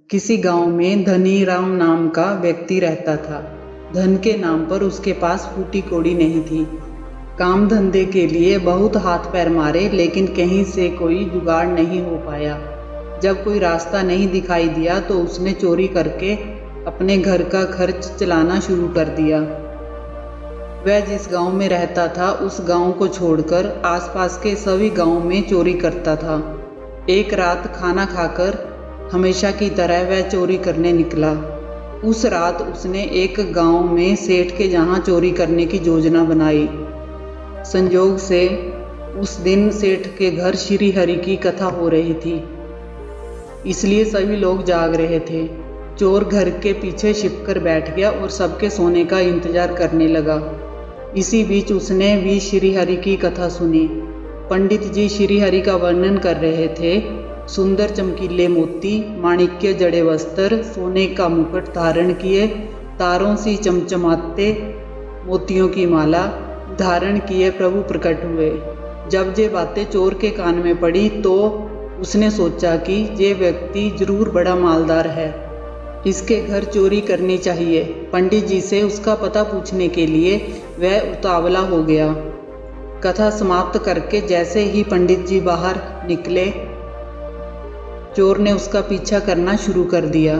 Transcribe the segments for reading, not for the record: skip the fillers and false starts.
किसी गांव में धनी राम नाम का व्यक्ति रहता था। धन के नाम पर उसके पास फूटी कौड़ी नहीं थी। काम धंधे के लिए बहुत हाथ पैर मारे, लेकिन कहीं से कोई जुगाड़ नहीं हो पाया। जब कोई रास्ता नहीं दिखाई दिया तो उसने चोरी करके अपने घर का खर्च चलाना शुरू कर दिया। वह जिस गांव में रहता था उस गांव को छोड़कर आसपास के सभी गांवों में चोरी करता था। एक रात खाना खाकर हमेशा की तरह वह चोरी करने निकला। उस रात उसने एक गांव में सेठ के जहां चोरी करने की योजना बनाई। संयोग से उस दिन सेठ के घर श्री हरि की कथा हो रही थी, इसलिए सभी लोग जाग रहे थे। चोर घर के पीछे छिपकर बैठ गया और सबके सोने का इंतजार करने लगा। इसी बीच उसने भी श्री हरि की कथा सुनी। पंडित जी श्री हरि का वर्णन कर रहे थे। सुंदर चमकीले मोती, माणिक्य जड़े वस्त्र, सोने का मुकुट धारण किए, तारों सी चमचमाते मोतियों की माला धारण किए प्रभु प्रकट हुए। जब ये बातें चोर के कान में पड़ी तो उसने सोचा कि ये व्यक्ति जरूर बड़ा मालदार है, इसके घर चोरी करनी चाहिए। पंडित जी से उसका पता पूछने के लिए वह उतावला हो गया। कथा समाप्त करके जैसे ही पंडित जी बाहर निकले, चोर ने उसका पीछा करना शुरू कर दिया।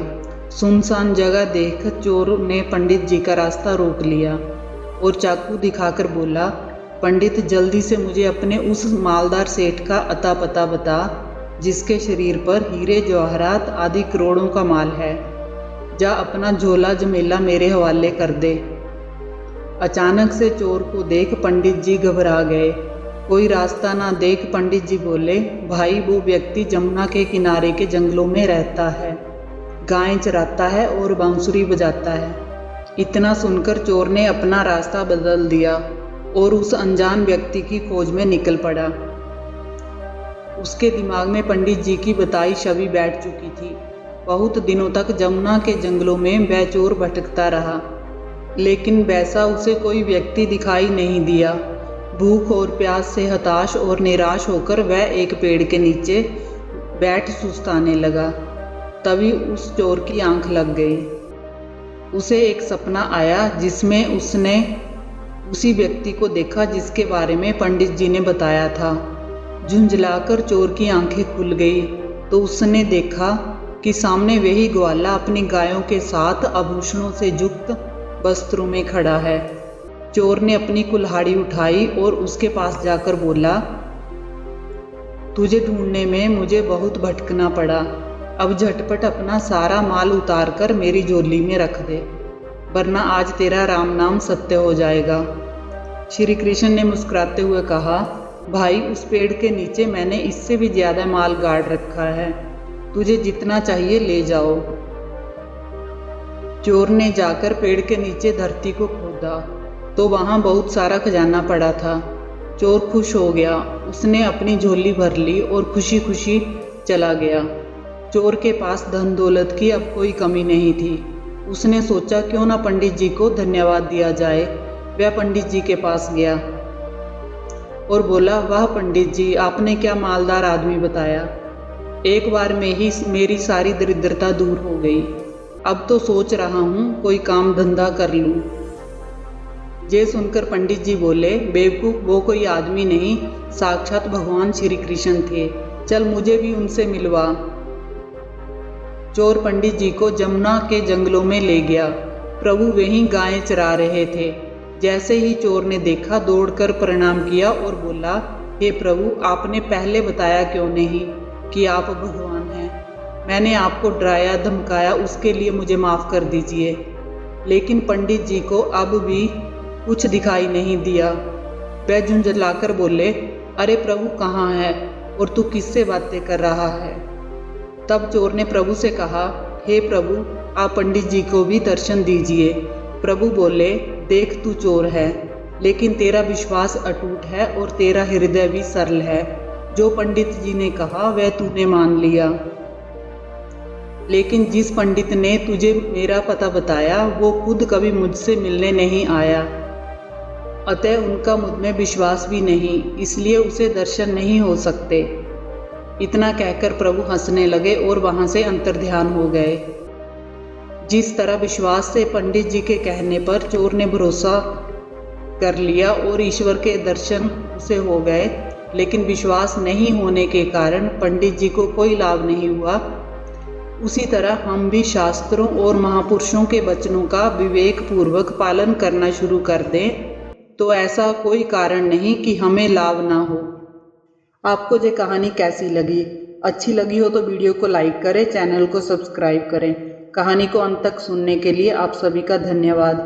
सुनसान जगह देख चोर ने पंडित जी का रास्ता रोक लिया और चाकू दिखाकर बोला, पंडित जल्दी से मुझे अपने उस मालदार सेठ का अता पता बता, जिसके शरीर पर हीरे जवाहरात आदि करोड़ों का माल है। जा अपना झोला जमेला मेरे हवाले कर दे। अचानक से चोर को देख पंडित जी घबरा गए। कोई रास्ता ना देख पंडित जी बोले, भाई वो व्यक्ति जमुना के किनारे के जंगलों में रहता है, गायें चराता है और बांसुरी बजाता है। इतना सुनकर चोर ने अपना रास्ता बदल दिया और उस अनजान व्यक्ति की खोज में निकल पड़ा। उसके दिमाग में पंडित जी की बताई छवि बैठ चुकी थी। बहुत दिनों तक जमुना के जंगलों में वह चोर भटकता रहा, लेकिन वैसा उसे कोई व्यक्ति दिखाई नहीं दिया। भूख और प्यास से हताश और निराश होकर वह एक पेड़ के नीचे बैठ सुस्ताने लगा। तभी उस चोर की आंख लग गई। उसे एक सपना आया जिसमें उसने उसी व्यक्ति को देखा जिसके बारे में पंडित जी ने बताया था। झुंझलाकर चोर की आंखें खुल गई तो उसने देखा कि सामने वही ग्वाला अपनी गायों के साथ आभूषणों से युक्त वस्त्रों में खड़ा है। चोर ने अपनी कुल्हाड़ी उठाई और उसके पास जाकर बोला, तुझे ढूंढने में मुझे बहुत भटकना पड़ा। अब झटपट अपना सारा माल उतार कर मेरी झोली में रख दे, वरना आज तेरा राम नाम सत्य हो जाएगा। श्री कृष्ण ने मुस्कुराते हुए कहा, भाई उस पेड़ के नीचे मैंने इससे भी ज्यादा माल गाड़ रखा है, तुझे जितना चाहिए ले जाओ। चोर ने जाकर पेड़ के नीचे धरती को खोदा तो वहां बहुत सारा खजाना पड़ा था। चोर खुश हो गया, उसने अपनी झोली भर ली और खुशी खुशी चला गया। चोर के पास धन दौलत की अब कोई कमी नहीं थी। उसने सोचा क्यों ना पंडित जी को धन्यवाद दिया जाए। वह पंडित जी के पास गया और बोला, वाह पंडित जी, आपने क्या मालदार आदमी बताया। एक बार में ही मेरी सारी दरिद्रता दूर हो गई। अब तो सोच रहा हूँ कोई काम धंधा कर लूँ। ये सुनकर पंडित जी बोले, बेवकूफ, वो कोई आदमी नहीं, साक्षात भगवान श्री कृष्ण थे। चल मुझे भी उनसे मिलवा। चोर पंडित जी को जमुना के जंगलों में ले गया। प्रभु वहीं गायें चरा रहे थे। जैसे ही चोर ने देखा, दौड़कर प्रणाम किया और बोला, हे प्रभु, आपने पहले बताया क्यों नहीं कि आप भगवान हैं। मैंने आपको डराया धमकाया, उसके लिए मुझे माफ़ कर दीजिए। लेकिन पंडित जी को अब भी कुछ दिखाई नहीं दिया। वह झुंझलाकर बोले, अरे प्रभु कहाँ है और तू किससे बातें कर रहा है। तब चोर ने प्रभु से कहा, हे प्रभु, आप पंडित जी को भी दर्शन दीजिए। प्रभु बोले, देख तू चोर है, लेकिन तेरा विश्वास अटूट है और तेरा हृदय भी सरल है। जो पंडित जी ने कहा वह तूने मान लिया, लेकिन जिस पंडित ने तुझे मेरा पता बताया वो खुद कभी मुझसे मिलने नहीं आया, अतः उनका मुझ में विश्वास भी नहीं, इसलिए उसे दर्शन नहीं हो सकते। इतना कहकर प्रभु हंसने लगे और वहां से अंतर्ध्यान हो गए। जिस तरह विश्वास से पंडित जी के कहने पर चोर ने भरोसा कर लिया और ईश्वर के दर्शन उसे हो गए, लेकिन विश्वास नहीं होने के कारण पंडित जी को कोई लाभ नहीं हुआ, उसी तरह हम भी शास्त्रों और महापुरुषों के वचनों का विवेक पूर्वक पालन करना शुरू कर दें तो ऐसा कोई कारण नहीं कि हमें लाभ ना हो। आपको ये कहानी कैसी लगी? अच्छी लगी हो तो वीडियो को लाइक करें, चैनल को सब्सक्राइब करें। कहानी को अंत तक सुनने के लिए आप सभी का धन्यवाद।